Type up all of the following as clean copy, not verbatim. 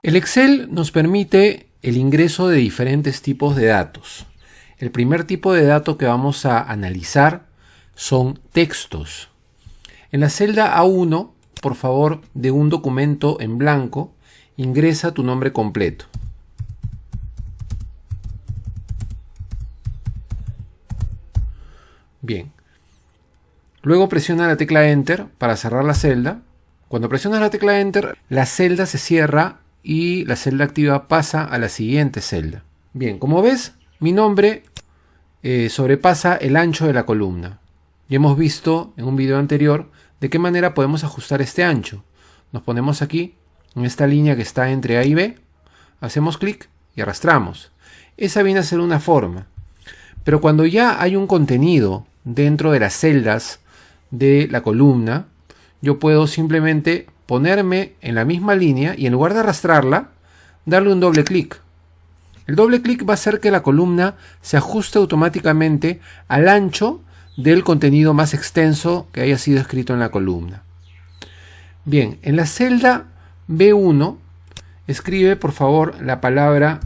El Excel nos permite el ingreso de diferentes tipos de datos. El primer tipo de dato que vamos a analizar son textos. En la celda A1, por favor, de un documento en blanco, ingresa tu nombre completo. Bien. Luego presiona la tecla Enter para cerrar la celda. Cuando presionas la tecla Enter, la celda se cierra y la celda activa pasa a la siguiente celda. Bien, como ves, mi nombre sobrepasa el ancho de la columna. Ya hemos visto en un video anterior de qué manera podemos ajustar este ancho. Nos ponemos aquí, en esta línea que está entre A y B, hacemos clic y arrastramos. Esa viene a ser una forma. Pero cuando ya hay un contenido dentro de las celdas de la columna, yo puedo simplemente ponerme en la misma línea y en lugar de arrastrarla, darle un doble clic. El doble clic va a hacer que la columna se ajuste automáticamente al ancho del contenido más extenso que haya sido escrito en la columna. Bien, en la celda B1 escribe por favor la palabra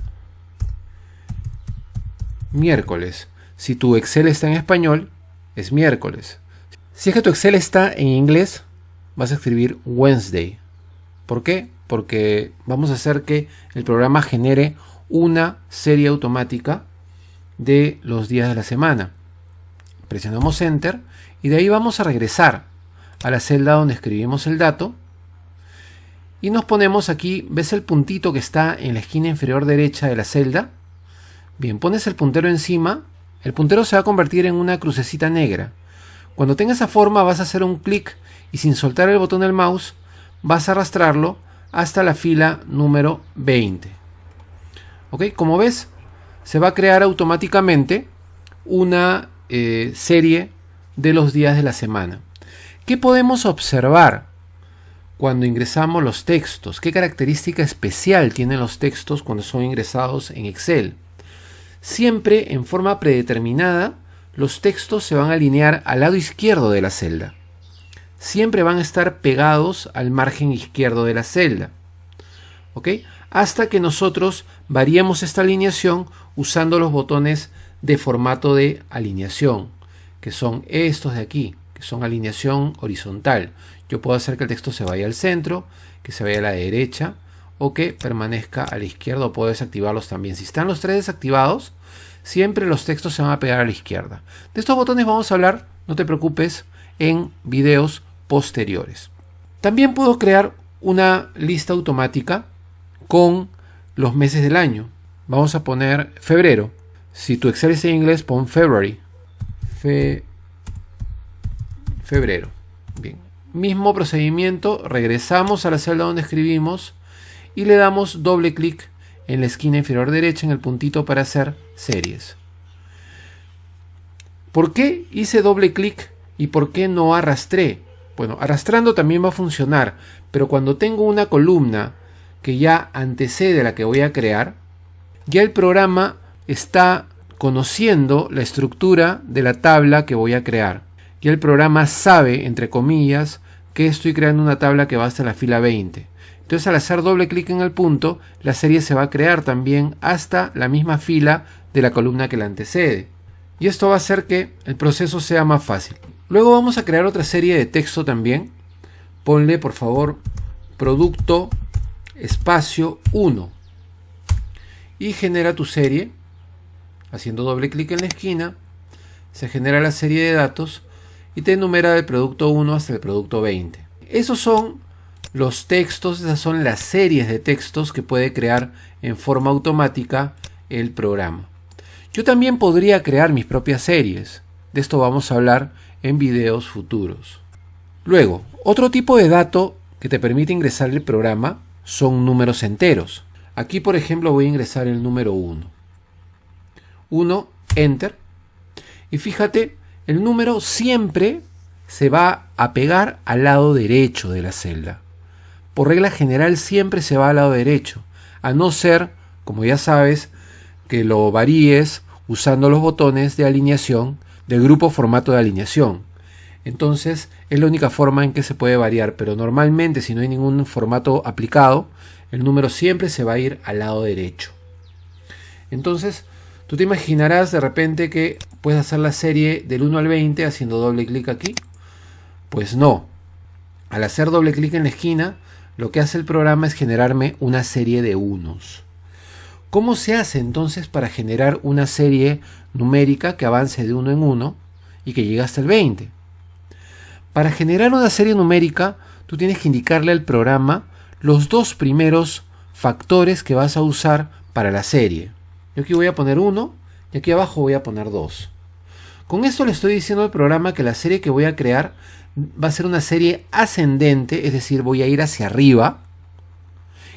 miércoles. Si tu Excel está en español, es miércoles. Si es que tu Excel está en inglés, vas a escribir Wednesday. ¿Por qué? Porque vamos a hacer que el programa genere una serie automática de los días de la semana. Presionamos Enter y de ahí vamos a regresar a la celda donde escribimos el dato y nos ponemos aquí. ¿Ves el puntito que está en la esquina inferior derecha de la celda? Bien, pones el puntero encima. El puntero se va a convertir en una crucecita negra. Cuando tenga esa forma vas a hacer un clic y sin soltar el botón del mouse vas a arrastrarlo hasta la fila número 20. ¿Ok? Como ves, se va a crear automáticamente una serie de los días de la semana. ¿Qué podemos observar cuando ingresamos los textos? ¿Qué característica especial tienen los textos cuando son ingresados en Excel? Siempre en forma predeterminada, los textos se van a alinear al lado izquierdo de la celda. Siempre van a estar pegados al margen izquierdo de la celda. ¿Ok? Hasta que nosotros variemos esta alineación usando los botones de formato de alineación, que son estos de aquí, que son alineación horizontal. Yo puedo hacer que el texto se vaya al centro, que se vaya a la derecha o que permanezca a la izquierda, o puedo desactivarlos también. Si están los tres desactivados, siempre los textos se van a pegar a la izquierda. De estos botones vamos a hablar, no te preocupes, en videos posteriores. También puedo crear una lista automática con los meses del año. Vamos a poner febrero. Si tu Excel es en inglés, pon February. Febrero. Bien. Mismo procedimiento, regresamos a la celda donde escribimos y le damos doble clic en la esquina inferior derecha en el puntito para hacer series. ¿Por qué hice doble clic y por qué no arrastré? Bueno, arrastrando también va a funcionar, pero cuando tengo una columna que ya antecede a la que voy a crear, ya el programa está conociendo la estructura de la tabla que voy a crear. Ya el programa sabe, entre comillas, que estoy creando una tabla que va hasta la fila 20. Entonces, al hacer doble clic en el punto, la serie se va a crear también hasta la misma fila de la columna que la antecede. Y esto va a hacer que el proceso sea más fácil. Luego vamos a crear otra serie de texto también. Ponle, por favor, producto espacio 1. Y genera tu serie. Haciendo doble clic en la esquina, se genera la serie de datos y te enumera del producto 1 hasta el producto 20. Esos son los textos, esas son las series de textos que puede crear en forma automática el programa. Yo también podría crear mis propias series. De esto vamos a hablar en videos futuros. Luego, otro tipo de dato que te permite ingresar el programa son números enteros. Aquí, por ejemplo, voy a ingresar el número 1. 1, Enter. Y fíjate, el número siempre se va a pegar al lado derecho de la celda. Por regla general siempre se va al lado derecho, a no ser, como ya sabes, que lo varíes usando los botones de alineación del grupo formato de alineación. Entonces es la única forma en que se puede variar, pero normalmente si no hay ningún formato aplicado, el número siempre se va a ir al lado derecho. Entonces tú te imaginarás de repente que puedes hacer la serie del 1 al 20 haciendo doble clic aquí. Pues no. Al hacer doble clic en la esquina, lo que hace el programa es generarme una serie de unos. ¿Cómo se hace entonces para generar una serie numérica que avance de 1 en 1 y que llegue hasta el 20? Para generar una serie numérica, tú tienes que indicarle al programa los dos primeros factores que vas a usar para la serie. Yo aquí voy a poner 1 y aquí abajo voy a poner 2. Con esto le estoy diciendo al programa que la serie que voy a crear va a ser una serie ascendente, es decir, voy a ir hacia arriba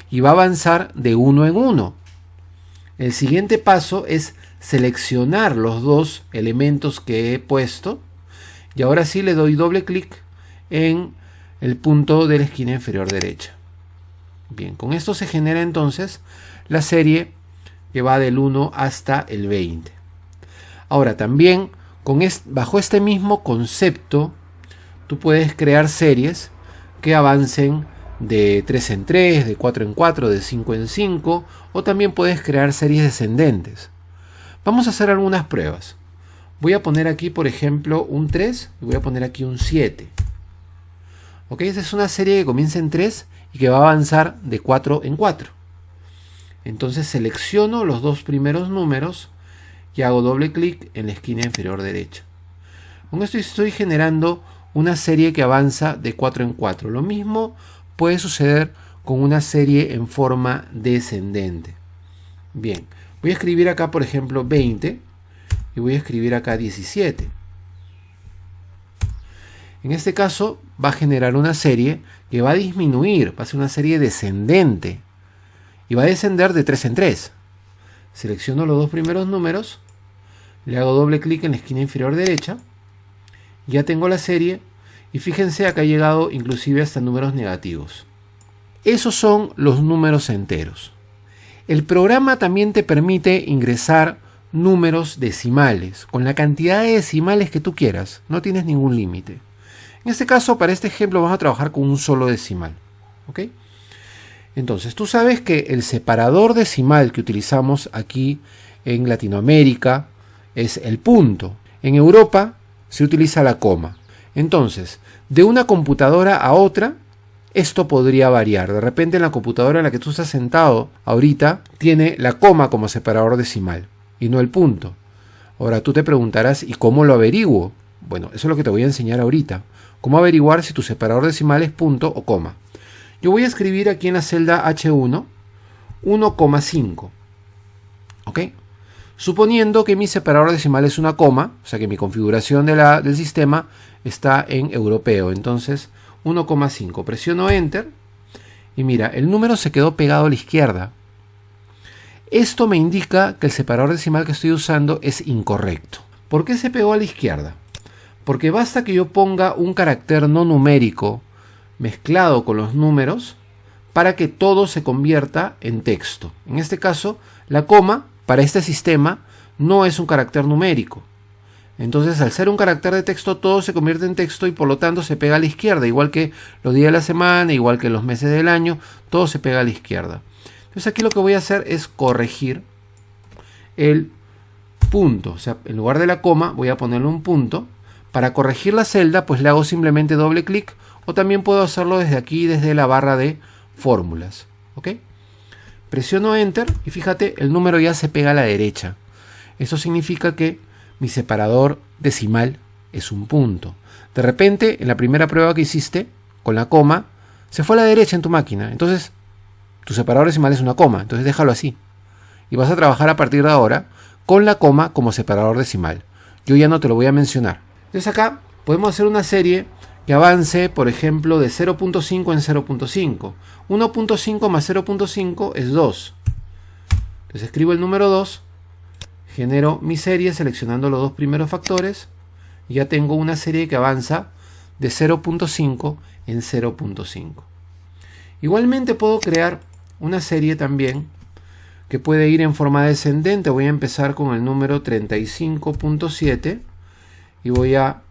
y va a avanzar de 1 en 1. El siguiente paso es seleccionar los dos elementos que he puesto y ahora sí le doy doble clic en el punto de la esquina inferior derecha. Bien, con esto se genera entonces la serie que va del 1 hasta el 20. Ahora también bajo este mismo concepto tú puedes crear series que avancen de 3 en 3, de 4 en 4, de 5 en 5 o también puedes crear series descendentes. Vamos a hacer algunas pruebas. Voy a poner aquí por ejemplo un 3 y voy a poner aquí un 7. Ok, esta es una serie que comienza en 3 y que va a avanzar de 4 en 4. Entonces selecciono los dos primeros números y hago doble clic en la esquina inferior derecha. Con esto estoy generando una serie que avanza de 4 en 4. Lo mismo puede suceder con una serie en forma descendente. Bien, voy a escribir acá por ejemplo 20 y voy a escribir acá 17. En este caso va a generar una serie que va a disminuir, va a ser una serie descendente y va a descender de 3 en 3. Selecciono los dos primeros números, le hago doble clic en la esquina inferior derecha, ya tengo la serie y fíjense acá ha llegado inclusive hasta números negativos. Esos son los números enteros. El programa también te permite ingresar números decimales con la cantidad de decimales que tú quieras, no tienes ningún límite. En este caso, para este ejemplo vamos a trabajar con un solo decimal. ¿Ok? Entonces, tú sabes que el separador decimal que utilizamos aquí en Latinoamérica es el punto. En Europa se utiliza la coma. Entonces, de una computadora a otra, esto podría variar. De repente en la computadora en la que tú estás sentado ahorita, tiene la coma como separador decimal y no el punto. Ahora tú te preguntarás, ¿y cómo lo averiguo? Bueno, eso es lo que te voy a enseñar ahorita. ¿Cómo averiguar si tu separador decimal es punto o coma? Yo voy a escribir aquí en la celda H1 1,5. ¿Ok? Suponiendo que mi separador decimal es una coma, o sea que mi configuración del sistema está en europeo. Entonces 1,5. Presiono Enter y mira, el número se quedó pegado a la izquierda. Esto me indica que el separador decimal que estoy usando es incorrecto. ¿Por qué se pegó a la izquierda? Porque basta que yo ponga un carácter no numérico mezclado con los números para que todo se convierta en texto. En este caso, la coma para este sistema no es un carácter numérico. Entonces, al ser un carácter de texto, todo se convierte en texto y por lo tanto se pega a la izquierda, igual que los días de la semana, igual que los meses del año, todo se pega a la izquierda. Entonces aquí lo que voy a hacer es corregir el punto. O sea, en lugar de la coma voy a ponerle un punto. Para corregir la celda, pues le hago simplemente doble clic o también puedo hacerlo desde aquí, desde la barra de fórmulas. ¿Ok? Presiono Enter y fíjate, el número ya se pega a la derecha. Eso significa que mi separador decimal es un punto. De repente, en la primera prueba que hiciste, con la coma, se fue a la derecha en tu máquina. Entonces, tu separador decimal es una coma. Entonces déjalo así. Y vas a trabajar a partir de ahora con la coma como separador decimal. Yo ya no te lo voy a mencionar. Entonces acá podemos hacer una serie que avance, por ejemplo, de 0.5 en 0.5. 1.5 más 0.5 es 2. Entonces escribo el número 2, genero mi serie seleccionando los dos primeros factores y ya tengo una serie que avanza de 0.5 en 0.5. Igualmente puedo crear una serie también que puede ir en forma descendente. Voy a empezar con el número 35.7 y voy a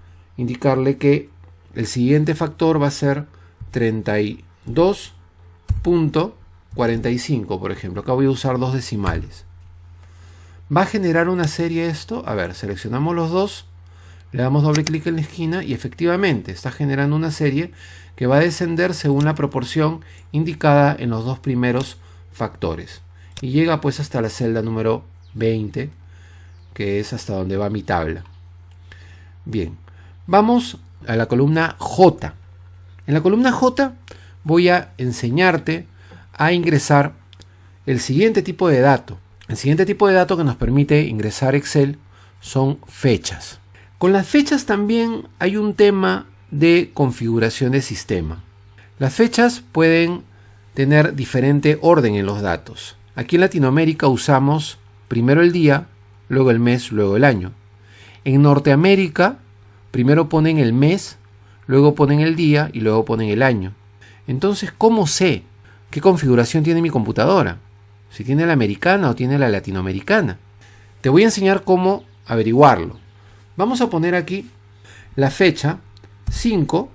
indicarle que el siguiente factor va a ser 32.45, por ejemplo. Acá voy a usar dos decimales. ¿Va a generar una serie esto? A ver, seleccionamos los dos, le damos doble clic en la esquina y efectivamente está generando una serie que va a descender según la proporción indicada en los dos primeros factores. Y llega pues hasta la celda número 20, que es hasta donde va mi tabla. Bien, vamos a la columna J. En la columna J voy a enseñarte a ingresar el siguiente tipo de dato. El siguiente tipo de dato que nos permite ingresar Excel son fechas. Con las fechas también hay un tema de configuración de sistema. Las fechas pueden tener diferente orden en los datos. Aquí en Latinoamérica usamos primero el día, luego el mes, luego el año. En Norteamérica, primero ponen el mes, luego ponen el día y luego ponen el año. Entonces, ¿cómo sé qué configuración tiene mi computadora? Si tiene la americana o tiene la latinoamericana. Te voy a enseñar cómo averiguarlo. Vamos a poner aquí la fecha 5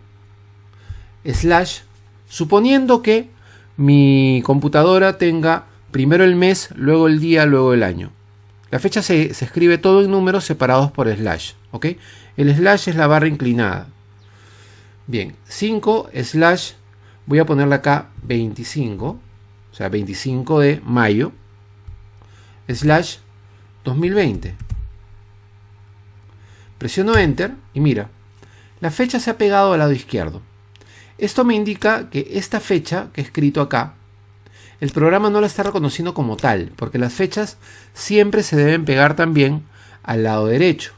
/ suponiendo que mi computadora tenga primero el mes, luego el día, luego el año. La fecha se escribe todo en números separados por slash, ¿ok? El slash es la barra inclinada. Bien, 5 / voy a ponerle acá 25, o sea, 25 de mayo, / 2020. Presiono Enter y mira, la fecha se ha pegado al lado izquierdo. Esto me indica que esta fecha que he escrito acá, el programa no la está reconociendo como tal, porque las fechas siempre se deben pegar también al lado derecho.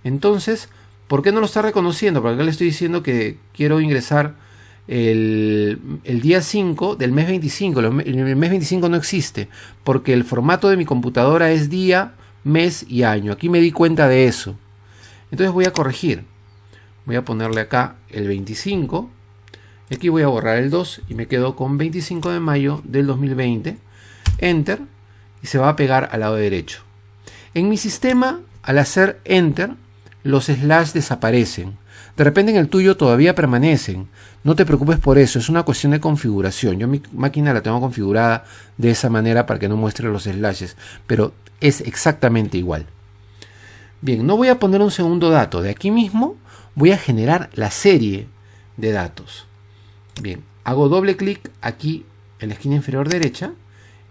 Entonces, ¿por qué no lo está reconociendo? Porque acá le estoy diciendo que quiero ingresar el día 5 del mes 25. El mes 25 no existe, porque el formato de mi computadora es día, mes y año. Aquí me di cuenta de eso. Entonces voy a corregir. Voy a ponerle acá el 25. Y aquí voy a borrar el 2 y me quedo con 25 de mayo del 2020. Enter. Y se va a pegar al lado derecho. En mi sistema, al hacer Enter, los slash desaparecen. De repente en el tuyo todavía permanecen. No te preocupes por eso, es una cuestión de configuración. Yo mi máquina la tengo configurada de esa manera para que no muestre los slashes. Pero es exactamente igual. Bien, no voy a poner un segundo dato. De aquí mismo voy a generar la serie de datos. Bien, hago doble clic aquí en la esquina inferior derecha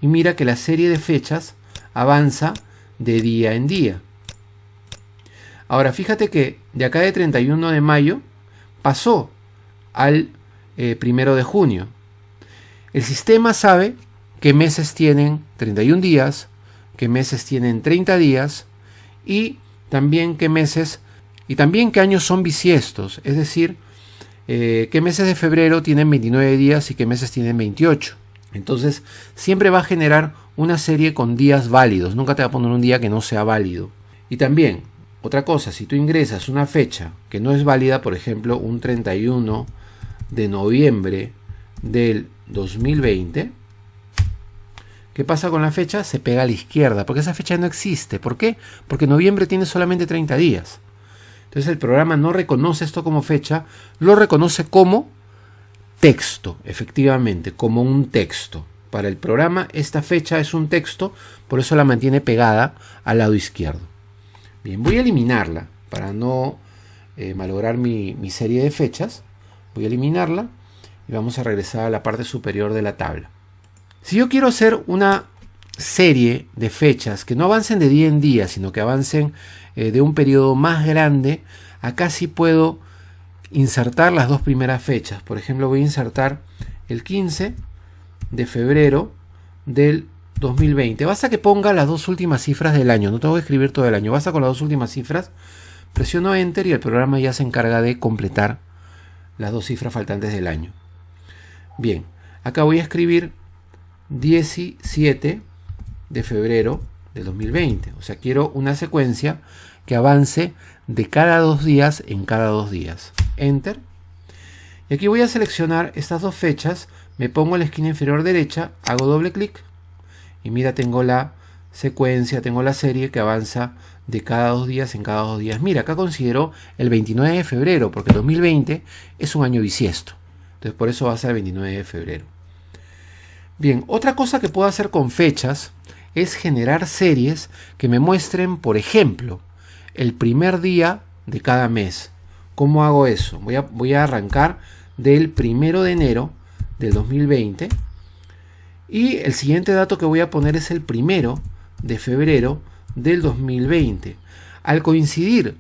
y mira que la serie de fechas avanza de día en día. Ahora fíjate que de acá de 31 de mayo pasó al 1 de junio. El sistema sabe qué meses tienen 31 días, qué meses tienen 30 días y también qué meses y también qué años son bisiestos, es decir, qué meses de febrero tienen 29 días y qué meses tienen 28. Entonces siempre va a generar una serie con días válidos, nunca te va a poner un día que no sea válido. Y también, otra cosa, si tú ingresas una fecha que no es válida, por ejemplo un 31 de noviembre del 2020, ¿qué pasa con la fecha? Se pega a la izquierda, porque esa fecha no existe. ¿Por qué? Porque noviembre tiene solamente 30 días. Entonces el programa no reconoce esto como fecha, lo reconoce como texto, efectivamente, como un texto. Para el programa esta fecha es un texto, por eso la mantiene pegada al lado izquierdo. Bien, voy a eliminarla para no malograr mi serie de fechas. Voy a eliminarla y vamos a regresar a la parte superior de la tabla. Si yo quiero hacer una serie de fechas que no avancen de día en día, sino que avancen de un periodo más grande, acá sí puedo insertar las dos primeras fechas. Por ejemplo, voy a insertar el 15 de febrero del 2020. Basta que ponga las dos últimas cifras del año, no tengo que escribir todo el año, basta con las dos últimas cifras, presiono Enter y el programa ya se encarga de completar las dos cifras faltantes del año. Bien, acá voy a escribir 17 de febrero del 2020. O sea, quiero una secuencia que avance de cada 2 días en cada 2 días. Enter. Y aquí voy a seleccionar estas dos fechas, me pongo en la esquina inferior derecha, hago doble clic y mira, tengo la secuencia, tengo la serie que avanza de cada 2 días en cada 2 días. Mira, acá considero el 29 de febrero, porque el 2020 es un año bisiesto. Entonces por eso va a ser el 29 de febrero. Bien, otra cosa que puedo hacer con fechas es generar series que me muestren, por ejemplo, el primer día de cada mes. ¿Cómo hago eso? Voy a arrancar del 1 de enero del 2020 y el siguiente dato que voy a poner es el 1 de febrero del 2020. Al coincidir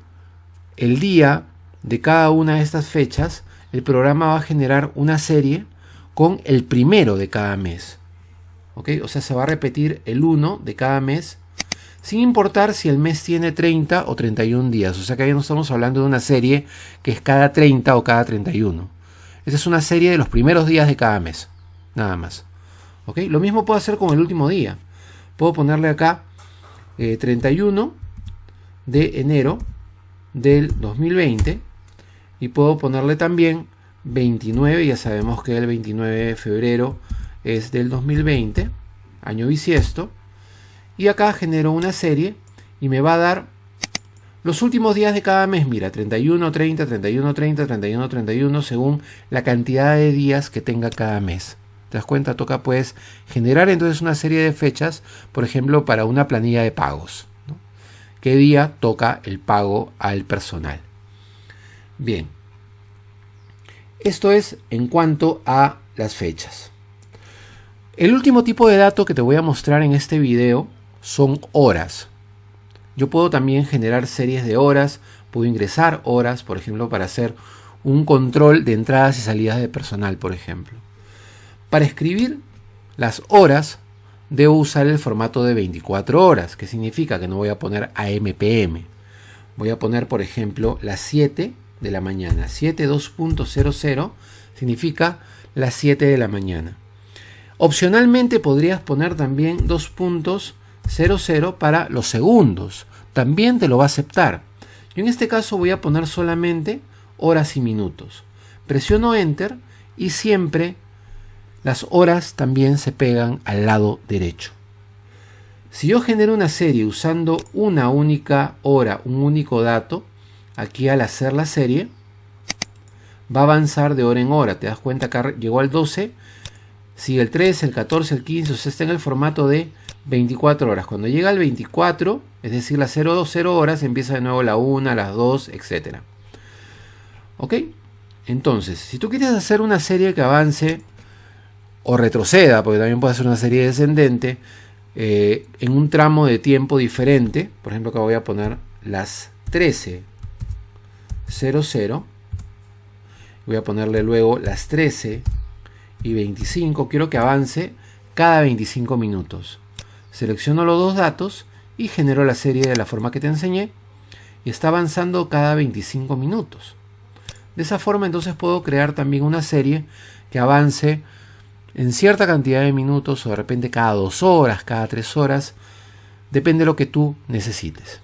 el día de cada una de estas fechas, el programa va a generar una serie con el 1 de cada mes. ¿Ok? O sea, se va a repetir el 1 de cada mes, sin importar si el mes tiene 30 o 31 días. O sea que ahí no estamos hablando de una serie que es cada 30 o cada 31. Esa es una serie de los primeros días de cada mes, nada más. ¿Ok? Lo mismo puedo hacer con el último día. Puedo ponerle acá 31 de enero del 2020 y puedo ponerle también 29, ya sabemos que el 29 de febrero es del 2020, año bisiesto, y acá genero una serie y me va a dar los últimos días de cada mes. Mira, 31, 30, 31, 30, 31, 31, según la cantidad de días que tenga cada mes. ¿Te das cuenta? Toca pues generar entonces una serie de fechas, por ejemplo, para una planilla de pagos, ¿no? ¿Qué día toca el pago al personal? Bien, esto es en cuanto a las fechas. El último tipo de dato que te voy a mostrar en este video son horas. Yo puedo también generar series de horas, puedo ingresar horas, por ejemplo, para hacer un control de entradas y salidas de personal, por ejemplo. Para escribir las horas, debo usar el formato de 24 horas, que significa que no voy a poner AM/PM. Voy a poner, por ejemplo, las 7 de la mañana. 7.2.00 significa las 7 de la mañana. Opcionalmente podrías poner también 2.00 para los segundos. También te lo va a aceptar. Yo en este caso voy a poner solamente horas y minutos. Presiono Enter y siempre las horas también se pegan al lado derecho. Si yo genero una serie usando una única hora, un único dato, aquí al hacer la serie va a avanzar de hora en hora. Te das cuenta que llegó al 12, sigue el 13, el 14, el 15, o sea, está en el formato de 24 horas. Cuando llega al 24, es decir, las 0 horas, empieza de nuevo la 1, las 2, etc. ¿Ok? Entonces, si tú quieres hacer una serie que avance o retroceda, porque también puede ser una serie descendente, en un tramo de tiempo diferente, por ejemplo, acá voy a poner las 13:00, voy a ponerle luego las 13:25, quiero que avance cada 25 minutos. Selecciono los dos datos y genero la serie de la forma que te enseñé y está avanzando cada 25 minutos. De esa forma entonces puedo crear también una serie que avance en cierta cantidad de minutos o de repente cada 2 horas, cada 3 horas, depende de lo que tú necesites.